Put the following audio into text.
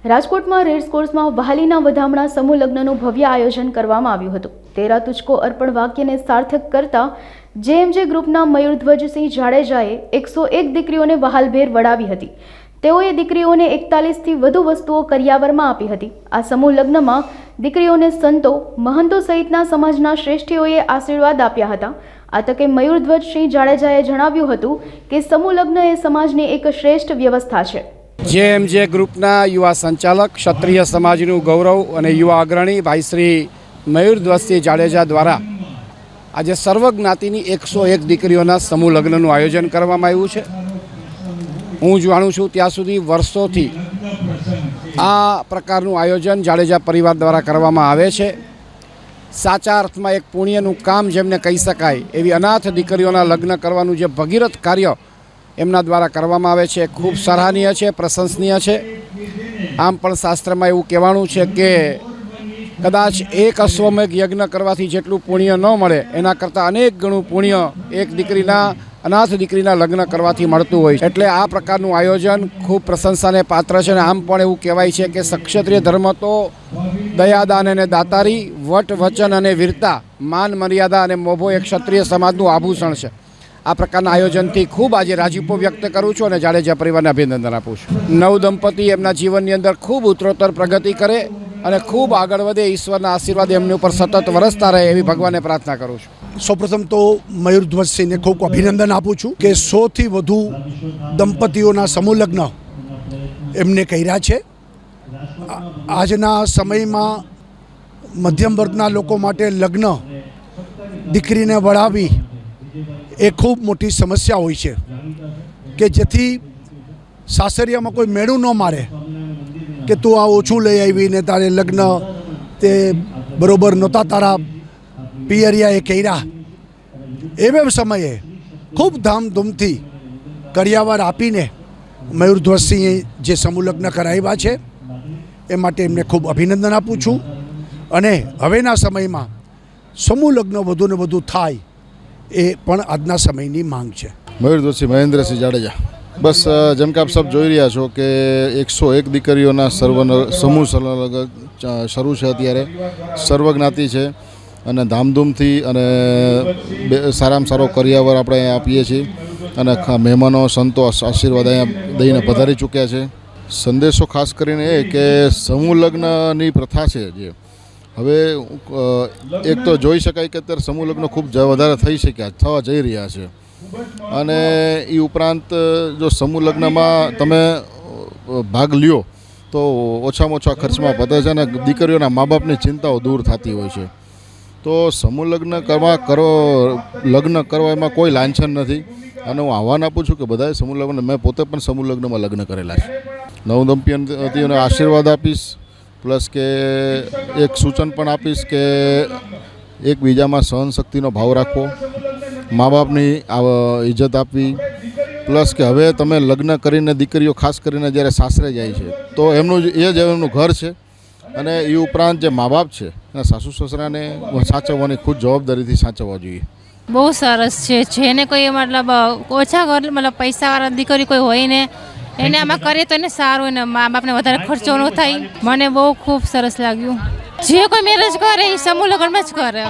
રાજકોટમાં રેસકોર્સમાં વહાલીના વધામણા સમૂહ લગ્નનું ભવ્ય આયોજન કરવામાં આવ્યું હતું। તેરા તુજકો અર્પણ વાક્યને સાર્થક કરતા JMJ ગ્રુપના મયુરધ્વજસિંહ જાડેજાએ 101 દીકરીઓને વહાલભેર વડાવી હતી। તેઓએ દીકરીઓને 41થી વધુ વસ્તુઓ કરિયાવરમાં આપી હતી। આ સમૂહ લગ્નમાં દીકરીઓને સંતો, મહંતો સહિતના સમાજના શ્રેષ્ઠીઓએ આશીર્વાદ આપ્યા હતા। આ તકે મયુરધ્વજસિંહ જાડેજાએ જણાવ્યું હતું કે સમૂહ લગ્ન એ સમાજની એક શ્રેષ્ઠ વ્યવસ્થા છે। JMJ ગ્રુપના યુવા સંચાલક, ક્ષત્રિય સમાજનું ગૌરવ અને યુવા અગ્રણી ભાઈ શ્રી મયુરધ્વજસિંહ જાડેજા દ્વારા આજે સર્વ જ્ઞાતિની 101 દીકરીઓના સમૂહ લગ્નનું આયોજન કરવામાં આવ્યું છે। હું જાણું છું ત્યાં સુધી વર્ષોથી આ પ્રકારનું આયોજન જાડેજા પરિવાર દ્વારા કરવામાં આવે છે। સાચા અર્થમાં એક પુણ્યનું કામ જેમને કહી શકાય એવી અનાથ દીકરીઓના લગ્ન કરવાનું જે ભગીરથ કાર્ય એમના દ્વારા કરવામાં આવે છે, ખૂબ સરાહનીય છે, પ્રશંસનીય છે। આમ પણ શાસ્ત્રમાં એવું કહેવાનું છે કે કદાચ એક અશ્વમેઘ યજ્ઞ કરવાથી જેટલું પુણ્ય ન મળે એના કરતાં અનેક ગણું પુણ્ય એક દીકરીના, અનાથ દીકરીના લગ્ન કરવાથી મળતું હોય છે। એટલે આ પ્રકારનું આયોજન ખૂબ પ્રશંસાને પાત્ર છે। અને આમ પણ એવું કહેવાય છે કે ક્ષત્રિય ધર્મ તો દયાદાન અને દાતારી, વટ વચન અને વીરતા, માન મર્યાદા અને મોભો એક ક્ષત્રિય સમાજનું આભૂષણ છે। આ પ્રકારના આયોજનથી ખૂબ આજે રાજીપો વ્યક્ત કરું છું અને જાડેજા પરિવારને અભિનંદન આપું છું। નવ દંપતી એમના જીવનની અંદર ખૂબ ઉત્તરોત્તર પ્રગતિ કરે અને ખૂબ આગળ વધે, ઈશ્વરના આશીર્વાદ એમની ઉપર સતત વરસતા રહે એવી ભગવાનને પ્રાર્થના કરું છું। સૌપ્રથમ તો મયુરધ્વજસિંહને ખૂબ અભિનંદન આપું છું કે 100થી વધુ દંપતીઓના સમૂહ લગ્ન એમને કર્યા છે। આજના સમયમાં મધ્યમ વર્ગના લોકો માટે લગ્ન, દીકરીને વળાવી એ ખૂબ મોટી સમસ્યા હોય છે કે જેથી સાસરિયામાં કોઈ મેળું ન મારે કે તું આ ઓછું લઈ આવીને તારે લગ્ન તે બરોબર નહોતા તારા પિયરિયાએ કર્યા। એવે સમયે ખૂબ ધામધૂમથી કરિયાવર આપીને મયુરધ્વજસિંહે જે સમૂહ લગ્ન કરાવ્યા છે એ માટે એમને ખૂબ અભિનંદન આપું છું। અને હવેના સમયમાં સમૂહ લગ્ન વધુને વધુ થાય એ પણ આજના સમયની માંગ છે। મયુરધ્વજસિંહ મહેન્દ્રસિંહ જાડેજા। બસ જેમ કે આપ સબ જોઈ રહ્યા છો કે 101 દીકરીઓના સમૂહ લગ્ન શરૂ છે। અત્યારે સર્વજ્ઞાતિ છે અને ધામધૂમથી અને સારામાં સારો કરિયાવર આપણે અહીંયા આપીએ છીએ અને મહેમાનો, સંતો આશીર્વાદ અહીંયા દઈને પધારી ચૂક્યા છે। સંદેશો ખાસ કરીને એ કે સમૂહ લગ્નની પ્રથા છે જે હવે એક તો જોઈ શકાય કે અત્યારે સમૂહ લગ્ન ખૂબ વધારે થવા જઈ રહ્યા છે। અને એ ઉપરાંત જો સમૂહ લગ્નમાં તમે ભાગ લ્યો તો ઓછામાં ઓછા ખર્ચમાં પતે છે અને દીકરીઓના મા બાપની ચિંતાઓ દૂર થતી હોય છે। તો સમૂહ લગ્ન કરવા એમાં કોઈ લાંછન નથી અને હું આહ્વાન આપું છું કે બધાએ સમૂહ લગ્ન, મેં પોતે પણ સમૂહ લગ્નમાં લગ્ન કરેલા છે। નવદંપતીઓને આશીર્વાદ આપીશ, પ્લસ કે એક સૂચન પણ આપીશ કે એકબીજામાં સહનશક્તિનો ભાવ રાખવો, મા બાપની ઇજ્જત આપવી, પ્લસ કે હવે તમે લગ્ન કરીને દીકરીઓ ખાસ કરીને જ્યારે સાસરે જાય છે તો એમનું ઘર છે અને એ ઉપરાંત જે મા બાપ છે એના સાસુ સસરાને સાચવવાની ખુદ જવાબદારીથી સાચવવા જોઈએ। બહુ સરસ છે। જેને કોઈ મતલબ ઓછા ઘર, મતલબ પૈસાવાળા દીકરી કોઈ હોય ને એને આમાં કરીએ તો એને સારું, એને મા બાપને વધારે ખર્ચો ન થાય। મને બહુ ખૂબ સરસ લાગ્યું। જે કોઈ મેરેજ કરે એ સમૂહ લગ્નમાં જ કરે।